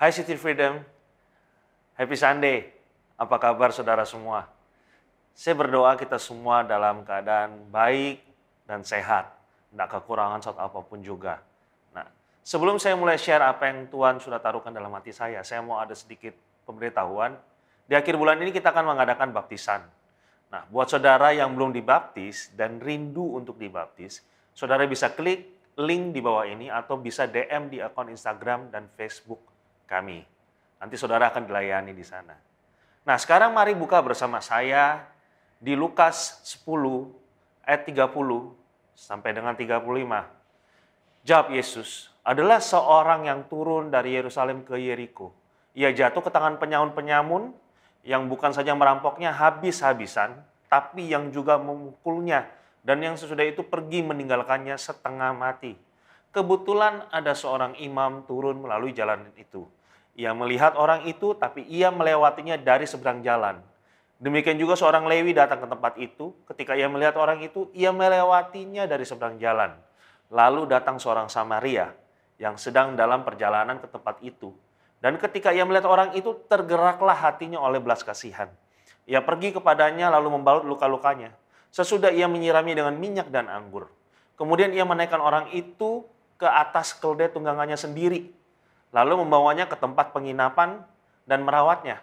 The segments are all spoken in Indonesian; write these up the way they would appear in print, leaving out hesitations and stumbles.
Hai City Freedom, Happy Sunday. Apa kabar saudara semua? Saya berdoa kita semua dalam keadaan baik dan sehat. Tidak kekurangan saat apapun juga. Nah, sebelum saya mulai share apa yang Tuhan sudah taruhkan dalam hati saya mau ada sedikit pemberitahuan. Di akhir bulan ini kita akan mengadakan baptisan. Nah, buat saudara yang belum dibaptis dan rindu untuk dibaptis, saudara bisa klik link di bawah ini atau bisa DM di akun Instagram dan Facebook kami. Nanti saudara akan dilayani di sana. Nah, sekarang mari buka bersama saya di Lukas 10 ayat 30 sampai dengan 35. Jawab Yesus, adalah seorang yang turun dari Yerusalem ke Yeriko. Ia jatuh ke tangan penyamun-penyamun yang bukan saja merampoknya habis-habisan, tapi yang juga memukulnya dan yang sesudah itu pergi meninggalkannya setengah mati. Kebetulan ada seorang imam turun melalui jalan itu. Ia melihat orang itu, tapi ia melewatinya dari seberang jalan. Demikian juga seorang Lewi datang ke tempat itu. Ketika ia melihat orang itu, ia melewatinya dari seberang jalan. Lalu datang seorang Samaria yang sedang dalam perjalanan ke tempat itu. Dan ketika ia melihat orang itu, tergeraklah hatinya oleh belas kasihan. Ia pergi kepadanya lalu membalut luka-lukanya. Sesudah ia menyirami dengan minyak dan anggur. Kemudian ia menaikkan orang itu ke atas keledai tunggangannya sendiri, lalu membawanya ke tempat penginapan dan merawatnya.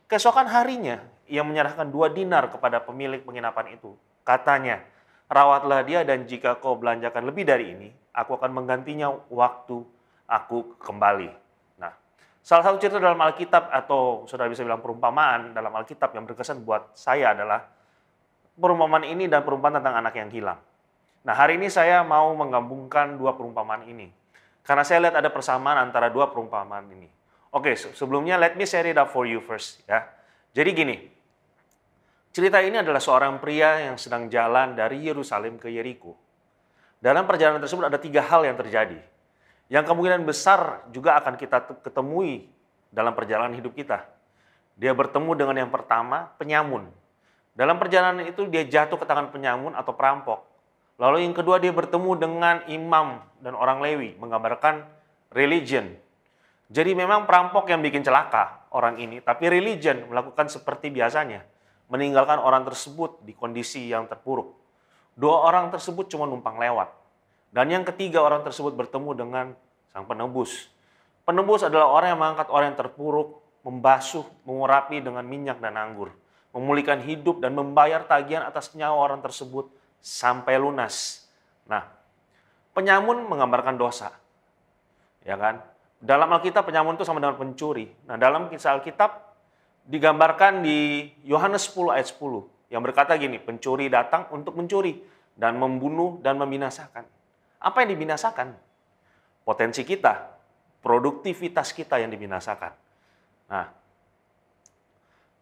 Keesokan harinya, ia menyerahkan 2 dinar kepada pemilik penginapan itu. Katanya, rawatlah dia dan jika kau belanjakan lebih dari ini, aku akan menggantinya waktu aku kembali. Nah, salah satu cerita dalam Alkitab atau saudara bisa bilang perumpamaan dalam Alkitab yang berkesan buat saya adalah perumpamaan ini dan perumpamaan tentang anak yang hilang. Nah, hari ini saya mau menggabungkan 2 perumpamaan ini. Karena saya lihat ada persamaan antara 2 perumpamaan ini. Oke, sebelumnya let me share it up for you first ya. Jadi gini, cerita ini adalah seorang pria yang sedang jalan dari Yerusalem ke Yeriko. Dalam perjalanan tersebut ada 3 hal yang terjadi. Yang kemungkinan besar juga akan kita ketemui dalam perjalanan hidup kita. Dia bertemu dengan yang pertama, penyamun. Dalam perjalanan itu dia jatuh ke tangan penyamun atau perampok. Lalu yang kedua dia bertemu dengan imam dan orang Lewi, menggambarkan religion. Jadi memang perampok yang bikin celaka orang ini, tapi religion melakukan seperti biasanya, meninggalkan orang tersebut di kondisi yang terpuruk. 2 orang tersebut cuma numpang lewat. Dan yang ketiga orang tersebut bertemu dengan sang penebus. Penebus adalah orang yang mengangkat orang yang terpuruk, membasuh, mengurapi dengan minyak dan anggur, memulihkan hidup dan membayar tagihan atas nyawa orang tersebut sampai lunas. Nah, penyamun menggambarkan dosa. Ya kan? Dalam Alkitab penyamun itu sama dengan pencuri. Nah, dalam kisah Alkitab digambarkan di Yohanes 10 ayat 10 yang berkata gini, pencuri datang untuk mencuri dan membunuh dan membinasakan. Apa yang dibinasakan? Potensi kita, produktivitas kita yang dibinasakan. Nah,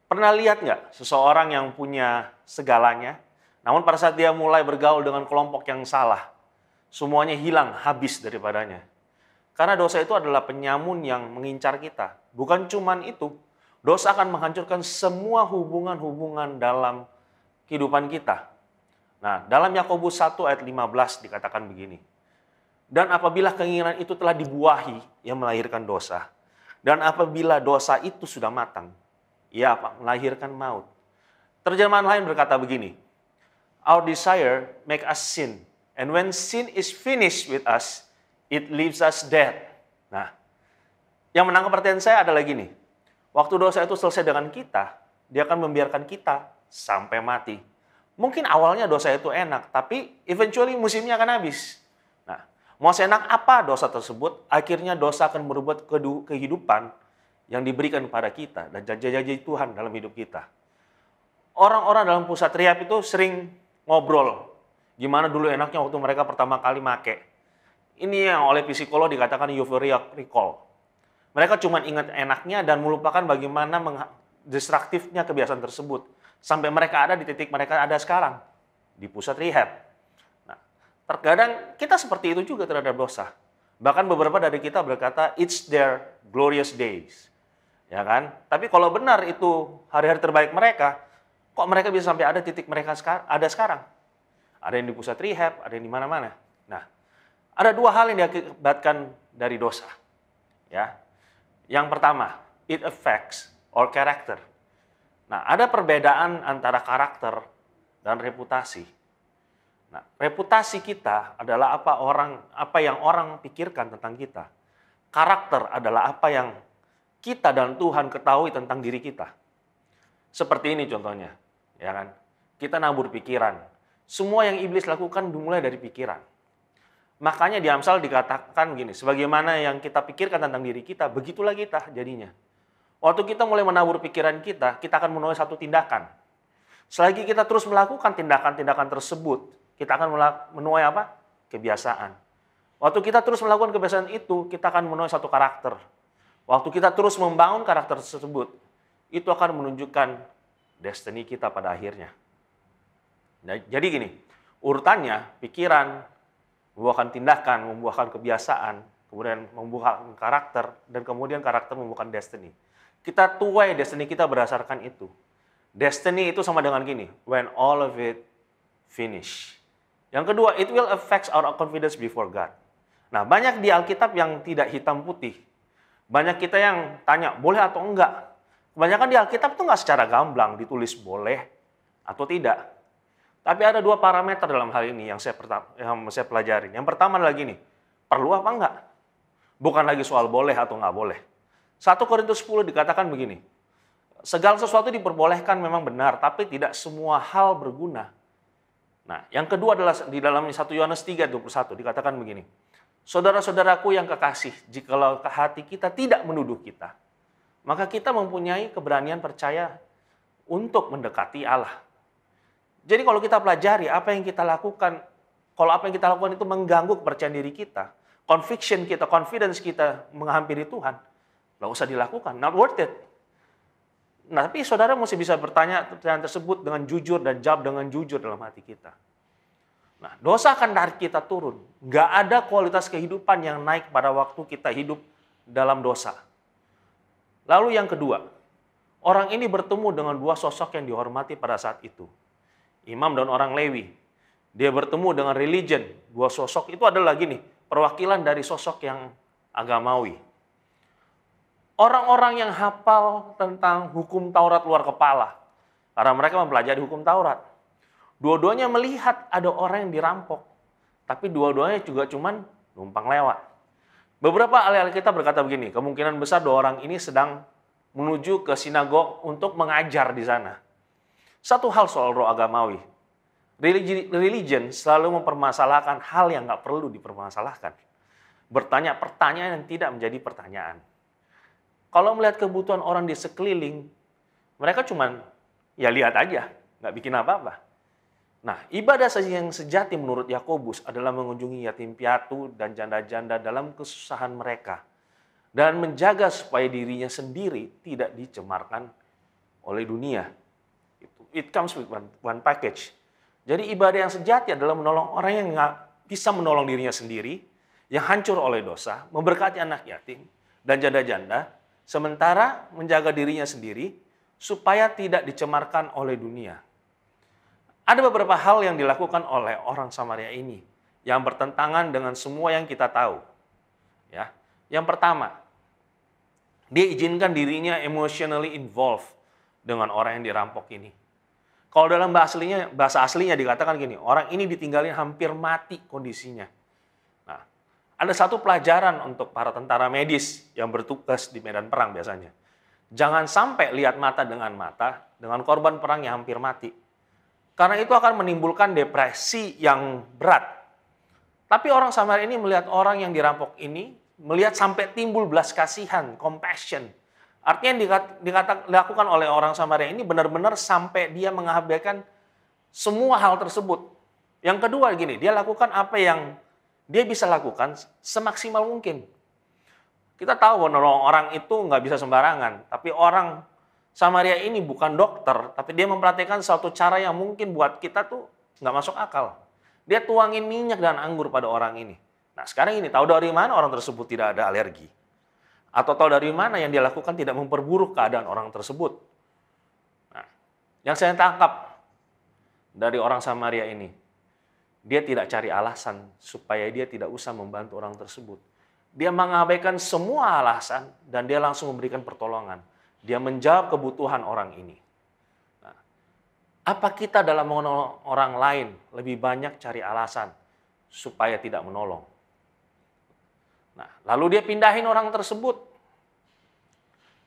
pernah lihat nggak seseorang yang punya segalanya, namun pada saat dia mulai bergaul dengan kelompok yang salah, semuanya hilang, habis daripadanya. Karena dosa itu adalah penyamun yang mengincar kita. Bukan cuman itu, dosa akan menghancurkan semua hubungan-hubungan dalam kehidupan kita. Nah, dalam Yakobus 1 ayat 15 dikatakan begini. Dan apabila keinginan itu telah dibuahi, ia melahirkan dosa. Dan apabila dosa itu sudah matang, ia melahirkan maut. Terjemahan lain berkata begini, our desire make us sin. And when sin is finished with us, it leaves us dead. Nah, yang menangkap perhatian saya adalah gini. Waktu dosa itu selesai dengan kita, dia akan membiarkan kita sampai mati. Mungkin awalnya dosa itu enak, tapi eventually musimnya akan habis. Nah, mau seenak apa dosa tersebut, akhirnya dosa akan merubah kehidupan yang diberikan kepada kita dan janji-janji Tuhan dalam hidup kita. Orang-orang dalam pusat rehab itu sering ngobrol. Gimana dulu enaknya waktu mereka pertama kali make. Ini yang oleh psikolog dikatakan euphoria recall. Mereka cuma ingat enaknya dan melupakan bagaimana destruktifnya kebiasaan tersebut. Sampai mereka ada di titik mereka ada sekarang. Di pusat rehab. Nah, terkadang kita seperti itu juga terhadap dosa. Bahkan beberapa dari kita berkata, it's their glorious days. Ya kan? Tapi kalau benar itu hari-hari terbaik mereka, kok mereka bisa sampai ada titik mereka ada sekarang? Ada yang di pusat rehab, ada yang di mana-mana. Nah, ada 2 hal yang diakibatkan dari dosa. Ya. Yang pertama, it affects our character. Nah, ada perbedaan antara karakter dan reputasi. Nah, reputasi kita adalah apa yang orang pikirkan tentang kita. Karakter adalah apa yang kita dan Tuhan ketahui tentang diri kita. Seperti ini contohnya, ya kan? Kita nabur pikiran. Semua yang iblis lakukan dimulai dari pikiran. Makanya di Amsal dikatakan gini, sebagaimana yang kita pikirkan tentang diri kita, begitulah kita jadinya. Waktu kita mulai menabur pikiran kita akan menuai satu tindakan. Selagi kita terus melakukan tindakan-tindakan tersebut, kita akan menuai apa? Kebiasaan. Waktu kita terus melakukan kebiasaan itu, kita akan menuai satu karakter. Waktu kita terus membangun karakter tersebut, itu akan menunjukkan destiny kita pada akhirnya. Nah, jadi gini, urutannya pikiran, membuahkan tindakan, membuahkan kebiasaan, kemudian membuahkan karakter, dan kemudian karakter membuahkan destiny. Kita tuai destiny kita berdasarkan itu. Destiny itu sama dengan gini, when all of it finish. Yang kedua, it will affect our confidence before God. Nah, banyak di Alkitab yang tidak hitam putih. Banyak kita yang tanya, boleh atau enggak? Kebanyakan di Alkitab itu enggak secara gamblang ditulis boleh atau tidak. Tapi ada dua parameter dalam hal ini yang saya pelajari. Yang pertama adalah gini, perlu apa enggak? Bukan lagi soal boleh atau enggak boleh. 1 Korintus 10 dikatakan begini, segala sesuatu diperbolehkan memang benar, tapi tidak semua hal berguna. Nah, yang kedua adalah di dalam 1 Yohanes 3:21 dikatakan begini, saudara-saudaraku yang kekasih, jikalau hati kita tidak menuduh kita, maka kita mempunyai keberanian percaya untuk mendekati Allah. Jadi kalau kita pelajari apa yang kita lakukan, kalau apa yang kita lakukan itu mengganggu kepercayaan diri kita, conviction kita, confidence kita menghampiri Tuhan, nggak usah dilakukan, not worth it. Nah, tapi saudara mesti bisa bertanya pertanyaan tersebut dengan jujur dan jawab dengan jujur dalam hati kita. Nah, dosa akan tarik kita turun. Nggak ada kualitas kehidupan yang naik pada waktu kita hidup dalam dosa. Lalu yang kedua, orang ini bertemu dengan dua sosok yang dihormati pada saat itu. Imam dan orang Lewi. Dia bertemu dengan religion. Dua sosok itu adalah gini, perwakilan dari sosok yang agamawi. Orang-orang yang hafal tentang hukum Taurat luar kepala. Karena mereka mempelajari hukum Taurat. Dua-duanya melihat ada orang yang dirampok. Tapi dua-duanya juga cuman numpang lewat. Beberapa ahli Alkitab berkata begini, kemungkinan besar dua orang ini sedang menuju ke sinagog untuk mengajar di sana. Satu hal soal roh agamawi. Religion selalu mempermasalahkan hal yang nggak perlu dipermasalahkan. Bertanya pertanyaan yang tidak menjadi pertanyaan. Kalau melihat kebutuhan orang di sekeliling, mereka cuman ya lihat aja, nggak bikin apa-apa. Nah, ibadah yang sejati menurut Yakobus adalah mengunjungi yatim piatu dan janda-janda dalam kesusahan mereka. Dan menjaga supaya dirinya sendiri tidak dicemarkan oleh dunia. It comes with one package. Jadi ibadah yang sejati adalah menolong orang yang nggak bisa menolong dirinya sendiri, yang hancur oleh dosa, memberkati anak yatim dan janda-janda, sementara menjaga dirinya sendiri supaya tidak dicemarkan oleh dunia. Ada beberapa hal yang dilakukan oleh orang Samaria ini yang bertentangan dengan semua yang kita tahu. Ya. Yang pertama, dia izinkan dirinya emotionally involved dengan orang yang dirampok ini. Kalau dalam bahasa aslinya dikatakan gini, orang ini ditinggalin hampir mati kondisinya. Nah, ada satu pelajaran untuk para tentara medis yang bertugas di medan perang biasanya. Jangan sampai lihat mata dengan korban perang yang hampir mati. Karena itu akan menimbulkan depresi yang berat. Tapi orang Samaria ini melihat orang yang dirampok ini, melihat sampai timbul belas kasihan, compassion. Artinya yang dilakukan oleh orang Samaria ini benar-benar sampai dia mengabaikan semua hal tersebut. Yang kedua gini, dia lakukan apa yang dia bisa lakukan semaksimal mungkin. Kita tahu bahwa orang itu nggak bisa sembarangan, tapi orang Samaria ini bukan dokter, tapi dia memperhatikan suatu cara yang mungkin buat kita tuh nggak masuk akal. Dia tuangin minyak dan anggur pada orang ini. Nah sekarang ini, tahu dari mana orang tersebut tidak ada alergi? Atau tahu dari mana yang dia lakukan tidak memperburuk keadaan orang tersebut? Nah, yang saya tangkap dari orang Samaria ini, dia tidak cari alasan supaya dia tidak usah membantu orang tersebut. Dia mengabaikan semua alasan dan dia langsung memberikan pertolongan. Dia menjawab kebutuhan orang ini. Nah, apa kita dalam menolong orang lain lebih banyak cari alasan supaya tidak menolong? Nah, lalu dia pindahin orang tersebut.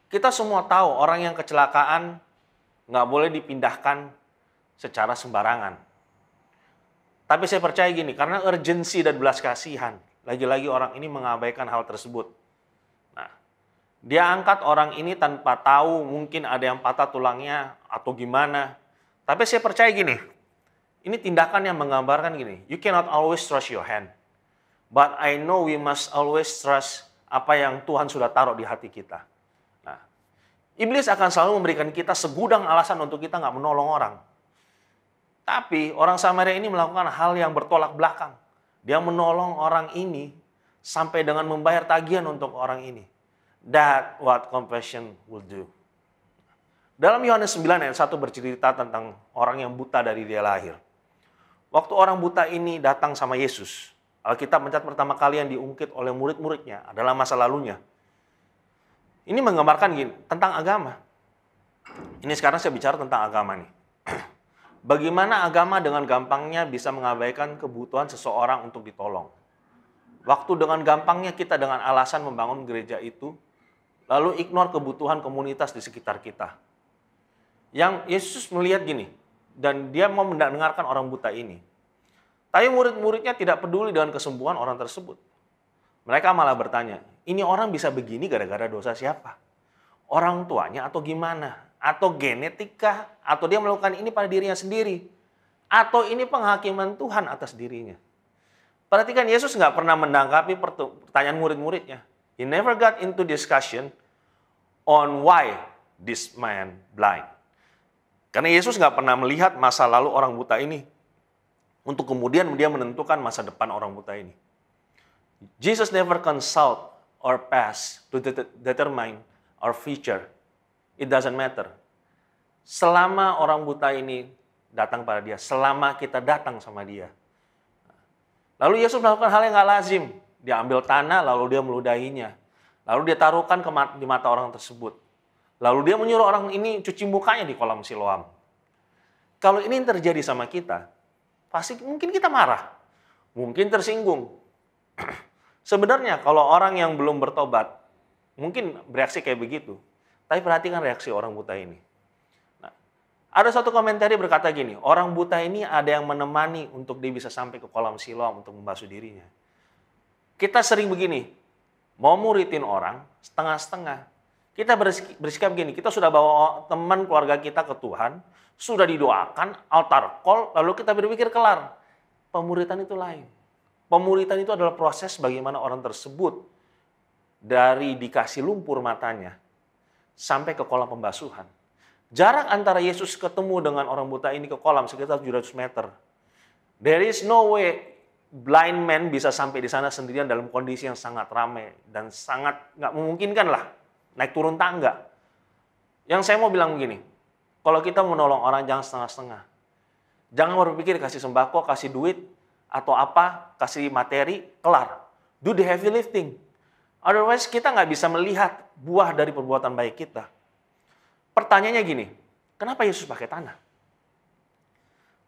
Kita semua tahu orang yang kecelakaan nggak boleh dipindahkan secara sembarangan. Tapi saya percaya gini, karena urgensi dan belas kasihan, lagi-lagi orang ini mengabaikan hal tersebut. Nah, dia angkat orang ini tanpa tahu mungkin ada yang patah tulangnya atau gimana. Tapi saya percaya gini, ini tindakan yang menggambarkan gini, you cannot always trust your hand. But I know we must always trust apa yang Tuhan sudah taruh di hati kita. Nah, iblis akan selalu memberikan kita segudang alasan untuk kita nggak menolong orang. Tapi orang Samaria ini melakukan hal yang bertolak belakang. Dia menolong orang ini sampai dengan membayar tagihan untuk orang ini. That what compassion will do. Dalam Yohanes 9 ayat 1 bercerita tentang orang yang buta dari dia lahir. Waktu orang buta ini datang sama Yesus, Alkitab mencatat pertama kali yang diungkit oleh murid-muridnya adalah masa lalunya. Ini menggambarkan gini, tentang agama. Ini sekarang saya bicara tentang agama nih. Bagaimana agama dengan gampangnya bisa mengabaikan kebutuhan seseorang untuk ditolong. Waktu dengan gampangnya kita dengan alasan membangun gereja itu, lalu ignore kebutuhan komunitas di sekitar kita. Yang Yesus melihat gini, dan dia mau mendengarkan orang buta ini. Tapi murid-muridnya tidak peduli dengan kesembuhan orang tersebut. Mereka malah bertanya, ini orang bisa begini gara-gara dosa siapa? Orang tuanya atau gimana? Atau genetika, atau dia melakukan ini pada dirinya sendiri, atau ini penghakiman Tuhan atas dirinya. Perhatikan, Yesus nggak pernah menanggapi pertanyaan murid-muridnya. He never got into discussion on why this man blind. Karena Yesus nggak pernah melihat masa lalu orang buta ini, untuk kemudian dia menentukan masa depan orang buta ini. Jesus never consult our past to determine our future. It doesn't matter. Selama orang buta ini datang pada dia, selama kita datang sama dia. Lalu Yesus melakukan hal yang gak lazim. Dia ambil tanah, lalu dia meludahinya. Lalu dia taruhkan di mata orang tersebut. Lalu dia menyuruh orang ini cuci mukanya di kolam Siloam. Kalau ini terjadi sama kita, pasti mungkin kita marah. Mungkin tersinggung. Sebenarnya kalau orang yang belum bertobat, mungkin bereaksi kayak begitu. Tapi perhatikan reaksi orang buta ini. Nah, ada satu komentar berkata gini, orang buta ini ada yang menemani untuk dia bisa sampai ke kolam Siloam untuk membasuh dirinya. Kita sering begini, mau muridin orang setengah-setengah. Kita bersikap gini, kita sudah bawa teman keluarga kita ke Tuhan, sudah didoakan, altar call, lalu kita berpikir kelar. Pemuritan itu lain. Pemuritan itu adalah proses bagaimana orang tersebut dari dikasih lumpur matanya, sampai ke kolam pembasuhan. Jarak antara Yesus ketemu dengan orang buta ini ke kolam sekitar 700 meter. There is no way blind man bisa sampai di sana sendirian dalam kondisi yang sangat ramai dan sangat nggak memungkinkan lah naik turun tangga. Yang saya mau bilang begini, kalau kita menolong orang jangan setengah-setengah. Jangan berpikir kasih sembako, kasih duit, atau apa, kasih materi, kelar. Do the heavy lifting. Otherwise kita nggak bisa melihat buah dari perbuatan baik kita. Pertanyaannya gini, kenapa Yesus pakai tanah?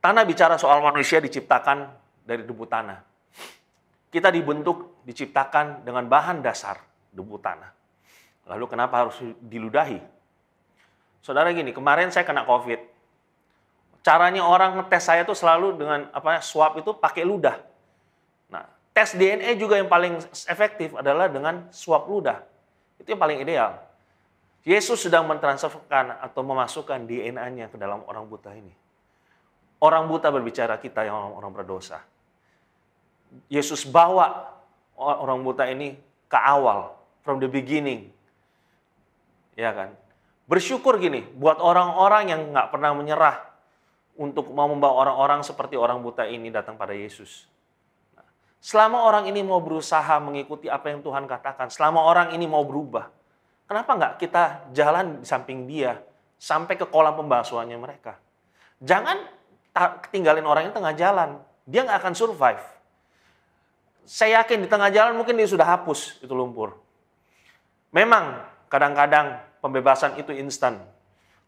Tanah bicara soal manusia diciptakan dari debu tanah. Kita dibentuk, diciptakan dengan bahan dasar debu tanah. Lalu kenapa harus diludahi? Saudara gini, kemarin saya kena COVID. Caranya orang ngetes saya tuh selalu dengan swab itu pakai ludah. Nah, tes DNA juga yang paling efektif adalah dengan swab ludah. Itu yang paling ideal. Yesus sedang mentransferkan atau memasukkan DNA-nya ke dalam orang buta ini. Orang buta berbicara kita yang orang berdosa. Yesus bawa orang buta ini ke awal, from the beginning. Ya kan? Bersyukur gini, buat orang-orang yang nggak pernah menyerah untuk mau membawa orang-orang seperti orang buta ini datang pada Yesus. Selama orang ini mau berusaha mengikuti apa yang Tuhan katakan, selama orang ini mau berubah, kenapa nggak kita jalan di samping dia sampai ke kolam pembasuhannya mereka? Jangan tinggalin orang yang tengah jalan, dia nggak akan survive. saya yakin di tengah jalan mungkin dia sudah hapus itu lumpur. Memang kadang-kadang pembebasan itu instan.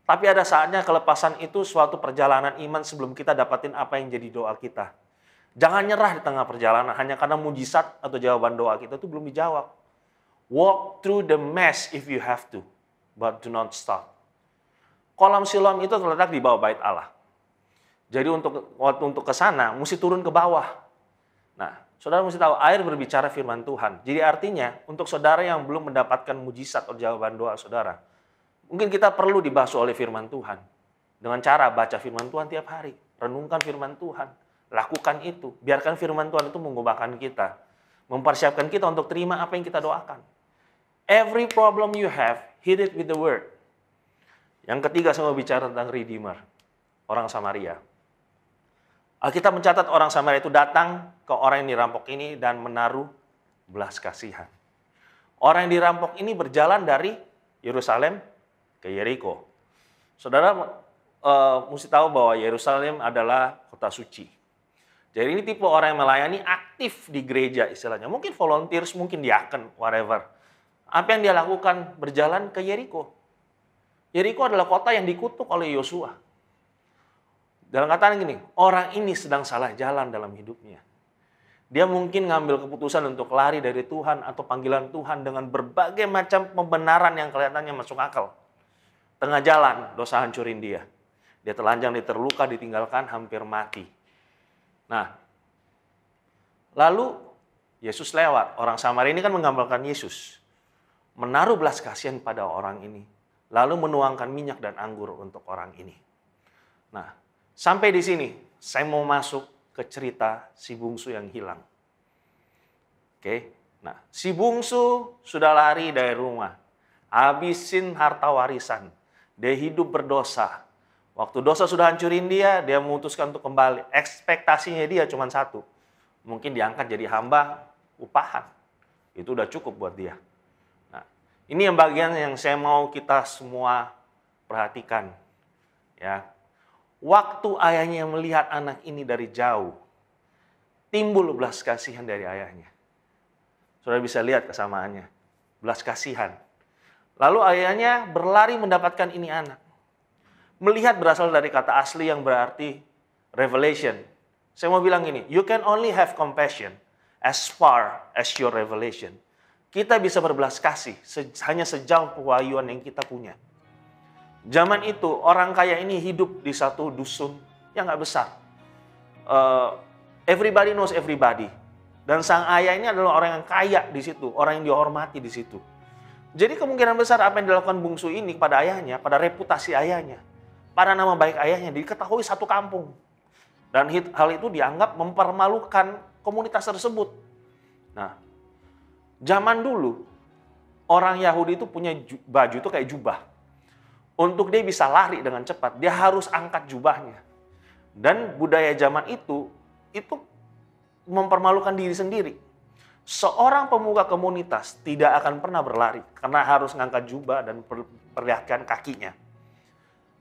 Tapi ada saatnya kelepasan itu suatu perjalanan iman sebelum kita dapatin apa yang jadi doa kita. Jangan nyerah di tengah perjalanan hanya karena mujizat atau jawaban doa kita itu belum dijawab. Walk through the mess if you have to, but do not stop. Kolam Siloam itu terletak di bawah bait Allah. Jadi untuk ke sana mesti turun ke bawah. Nah, saudara mesti tahu air berbicara firman Tuhan. Jadi artinya untuk saudara yang belum mendapatkan mujizat atau jawaban doa saudara, mungkin kita perlu dibasuh oleh firman Tuhan. Dengan cara baca firman Tuhan tiap hari. Renungkan firman Tuhan. Lakukan itu. Biarkan firman Tuhan itu mengubahkan kita. Mempersiapkan kita untuk terima apa yang kita doakan. Every problem you have, hit it with the word. Yang ketiga saya mau bicara tentang Redeemer. Orang Samaria. Alkitab mencatat orang Samaria itu datang ke orang yang dirampok ini dan menaruh belas kasihan. Orang yang dirampok ini berjalan dari Yerusalem ke Yeriko. Saudara mesti tahu bahwa Yerusalem adalah kota suci. Jadi ini tipe orang yang melayani aktif di gereja istilahnya. Mungkin volunteers, mungkin diaken, whatever. Apa yang dia lakukan? Berjalan ke Yeriko. Yeriko adalah kota yang dikutuk oleh Yosua. Dalam kata gini, orang ini sedang salah jalan dalam hidupnya. Dia mungkin ngambil keputusan untuk lari dari Tuhan atau panggilan Tuhan dengan berbagai macam pembenaran yang kelihatannya masuk akal. Tengah jalan, dosa hancurin dia. Dia telanjang, dia terluka, ditinggalkan, hampir mati. Nah, lalu Yesus lewat. Orang Samaria ini kan menggambarkan Yesus. Menaruh belas kasihan pada orang ini. Lalu menuangkan minyak dan anggur untuk orang ini. Nah, sampai di sini, saya mau masuk ke cerita si bungsu yang hilang. Oke, nah si bungsu sudah lari dari rumah, habisin harta warisan, dia hidup berdosa. Waktu dosa sudah hancurin dia memutuskan untuk kembali. Ekspektasinya dia cuma satu, mungkin diangkat jadi hamba upahan. Itu udah cukup buat dia. Nah, ini yang bagian yang saya mau kita semua perhatikan, ya. Waktu ayahnya melihat anak ini dari jauh, timbul belas kasihan dari ayahnya. Saudara bisa lihat kesamaannya, belas kasihan. Lalu ayahnya berlari mendapatkan ini anak. Melihat berasal dari kata asli yang berarti revelation. Saya mau bilang ini, you can only have compassion as far as your revelation. Kita bisa berbelas kasih hanya sejauh pewahyuan yang kita punya. Zaman itu orang kaya ini hidup di satu dusun yang nggak besar. Everybody knows everybody. Dan sang ayah ini adalah orang yang kaya di situ, orang yang dihormati di situ. Jadi kemungkinan besar apa yang dilakukan bungsu ini pada ayahnya, pada reputasi ayahnya, pada nama baik ayahnya diketahui satu kampung. Dan hal itu dianggap mempermalukan komunitas tersebut. Nah, zaman dulu orang Yahudi itu punya baju itu kayak jubah. Untuk dia bisa lari dengan cepat, dia harus angkat jubahnya. Dan budaya zaman itu mempermalukan diri sendiri. Seorang pemuka komunitas tidak akan pernah berlari karena harus ngangkat jubah dan perlihatkan kakinya.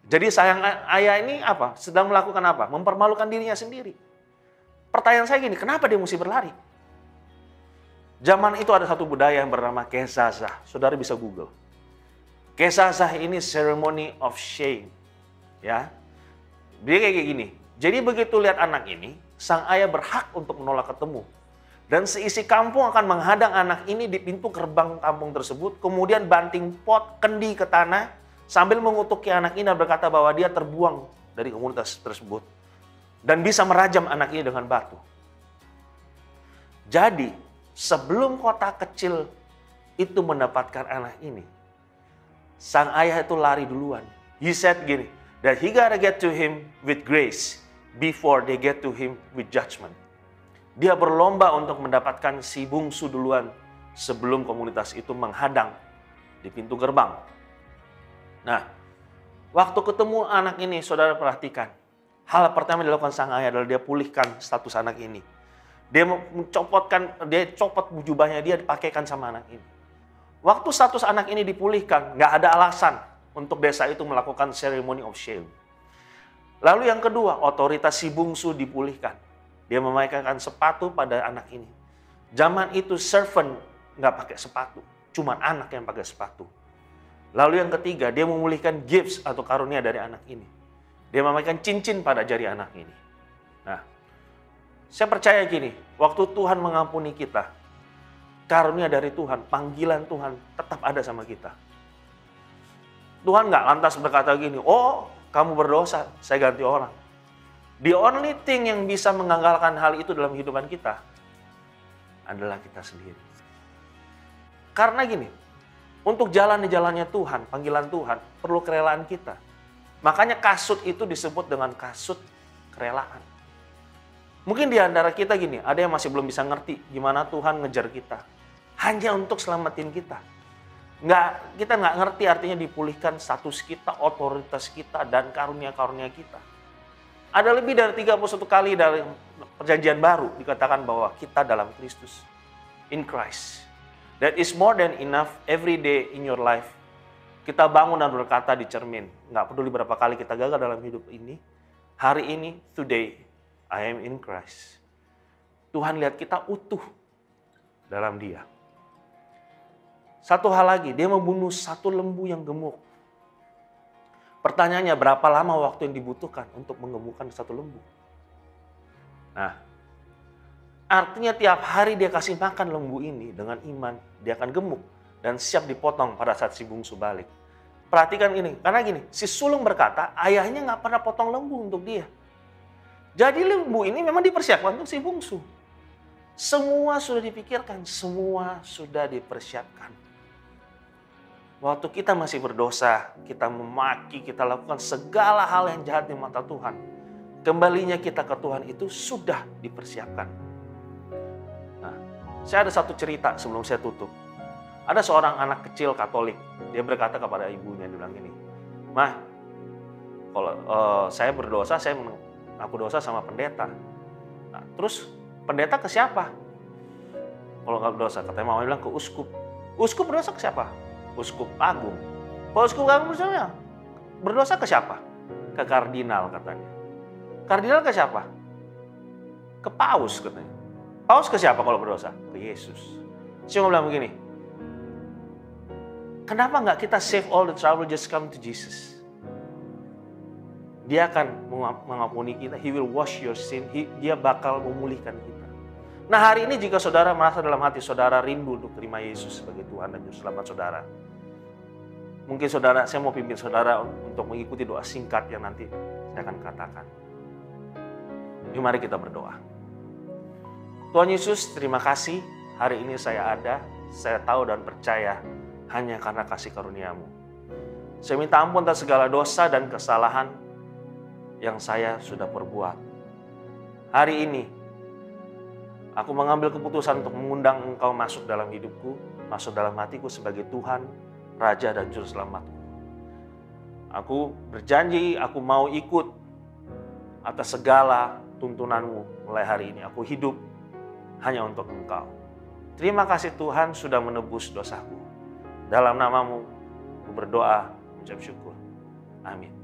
Jadi sayang ayah ini apa? Sedang melakukan apa? Mempermalukan dirinya sendiri. Pertanyaan saya gini, kenapa dia mesti berlari? Zaman itu ada satu budaya yang bernama Kezazah. Saudara bisa Google. Kezazah ini ceremony of shame. Ya. Dia kayak gini. Jadi begitu lihat anak ini, sang ayah berhak untuk menolak ketemu. Dan seisi kampung akan menghadang anak ini di pintu gerbang kampung tersebut, kemudian banting pot kendi ke tanah sambil mengutuki anak ini dan berkata bahwa dia terbuang dari komunitas tersebut dan bisa merajam anak ini dengan batu. Jadi, sebelum kota kecil itu mendapatkan anak ini, sang ayah itu lari duluan. He said gini, that he gotta get to him with grace before they get to him with judgment. Dia berlomba untuk mendapatkan si bungsu duluan sebelum komunitas itu menghadang di pintu gerbang. Nah, waktu ketemu anak ini, saudara perhatikan. Hal pertama yang dilakukan sang ayah adalah dia pulihkan status anak ini. Dia copot jubahnya, dia dipakaikan sama anak ini. Waktu status anak ini dipulihkan, nggak ada alasan untuk desa itu melakukan ceremony of shame. Lalu yang kedua, otoritas si bungsu dipulihkan. Dia memakaikan sepatu pada anak ini. Zaman itu servant nggak pakai sepatu, cuma anak yang pakai sepatu. Lalu yang ketiga, dia memulihkan gifts atau karunia dari anak ini. Dia memakai cincin pada jari anak ini. Nah, saya percaya gini, waktu Tuhan mengampuni kita, karunia dari Tuhan, panggilan Tuhan tetap ada sama kita. Tuhan nggak lantas berkata gini, oh kamu berdosa, saya ganti orang. The only thing yang bisa menggagalkan hal itu dalam kehidupan kita adalah kita sendiri. Karena gini, untuk jalan di jalannya Tuhan, panggilan Tuhan, perlu kerelaan kita. Makanya kasut itu disebut dengan kasut kerelaan. Mungkin di antara kita gini, ada yang masih belum bisa ngerti gimana Tuhan ngejar kita. Hanya untuk selamatin kita. Kita nggak ngerti artinya dipulihkan status kita, otoritas kita, dan karunia-karunia kita. Ada lebih dari 31 kali dari perjanjian baru dikatakan bahwa kita dalam Kristus. In Christ. That is more than enough every day in your life. Kita bangun dan berkata di cermin. Nggak peduli berapa kali kita gagal dalam hidup ini. Hari ini, today, I am in Christ. Tuhan lihat kita utuh dalam Dia. Satu hal lagi, Dia membunuh satu lembu yang gemuk. Pertanyaannya, berapa lama waktu yang dibutuhkan untuk menggemukkan satu lembu? Nah, artinya tiap hari Dia kasih makan lembu ini dengan iman, dia akan gemuk dan siap dipotong pada saat si bungsu balik. Perhatikan ini, karena gini, si sulung berkata, ayahnya nggak pernah potong lembu untuk dia. Jadi lembu ini memang dipersiapkan untuk si bungsu. Semua sudah dipikirkan, semua sudah dipersiapkan. Waktu kita masih berdosa, kita memaki, kita lakukan segala hal yang jahat di mata Tuhan. Kembalinya kita ke Tuhan itu sudah dipersiapkan. Nah, saya ada satu cerita sebelum saya tutup. Ada seorang anak kecil Katolik, dia berkata kepada ibunya, dia bilang gini, "Mah, kalau saya berdosa, saya mengaku dosa sama pendeta. Nah, terus pendeta ke siapa? Kalau nggak berdosa, katanya mama bilang ke uskup. Uskup berdosa ke siapa? Uskup agung. Kalau uskup agung berdosa ke siapa? Ke kardinal katanya. Kardinal ke siapa? Ke paus katanya. Paus ke siapa kalau berdosa? Ke Yesus. Saya mau bilang begini, kenapa nggak kita save all the trouble, just come to Jesus? Dia akan mengampuni kita. He will wash your sin. Dia bakal memulihkan kita. Nah, hari ini jika saudara merasa dalam hati saudara rindu untuk terima Yesus sebagai Tuhan dan Juru Selamat saudara. Mungkin saudara, saya mau pimpin saudara untuk mengikuti doa singkat yang nanti saya akan katakan. Mari kita berdoa. Tuhan Yesus, terima kasih hari ini saya ada. Saya tahu dan percaya hanya karena kasih karunia-Mu. Saya minta ampun atas segala dosa dan kesalahan yang saya sudah perbuat. Hari ini, aku mengambil keputusan untuk mengundang Engkau masuk dalam hidupku, masuk dalam hatiku sebagai Tuhan, Raja dan Juru Selamatku. Aku berjanji, aku mau ikut atas segala tuntunan-Mu mulai hari ini. Aku hidup hanya untuk Engkau. Terima kasih Tuhan sudah menebus dosaku. Dalam nama-Mu, aku berdoa, ucap syukur. Amin.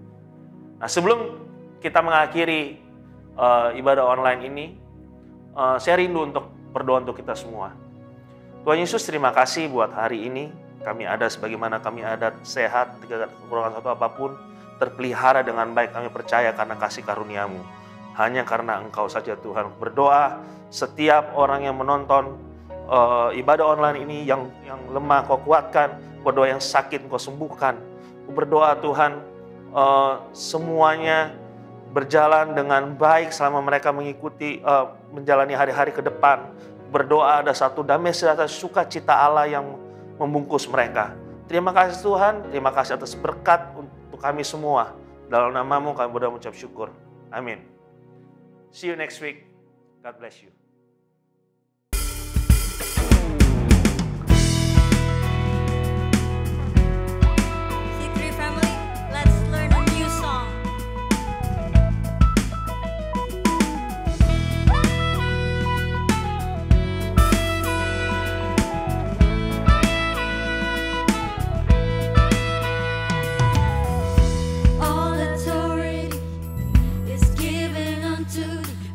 Nah, sebelum kita mengakhiri ibadah online ini, saya rindu untuk berdoa untuk kita semua. Tuhan Yesus, terima kasih buat hari ini. Kami ada sebagaimana kami ada, sehat, tidak ada kekurangan satu apapun, terpelihara dengan baik. Kami percaya karena kasih karunia-Mu. Hanya karena Engkau saja Tuhan. Berdoa setiap orang yang menonton ibadah online ini yang lemah Kau kuatkan, berdoa yang sakit Kau sembuhkan. Berdoa Tuhan semuanya berjalan dengan baik selama mereka mengikuti menjalani hari-hari ke depan. Berdoa ada satu damai sejahtera sukacita Allah yang membungkus mereka. Terima kasih Tuhan, terima kasih atas berkat untuk kami semua. Dalam nama-Mu kami berdoa mengucap syukur. Amin. See you next week. God bless you.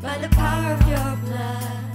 By the power of your blood.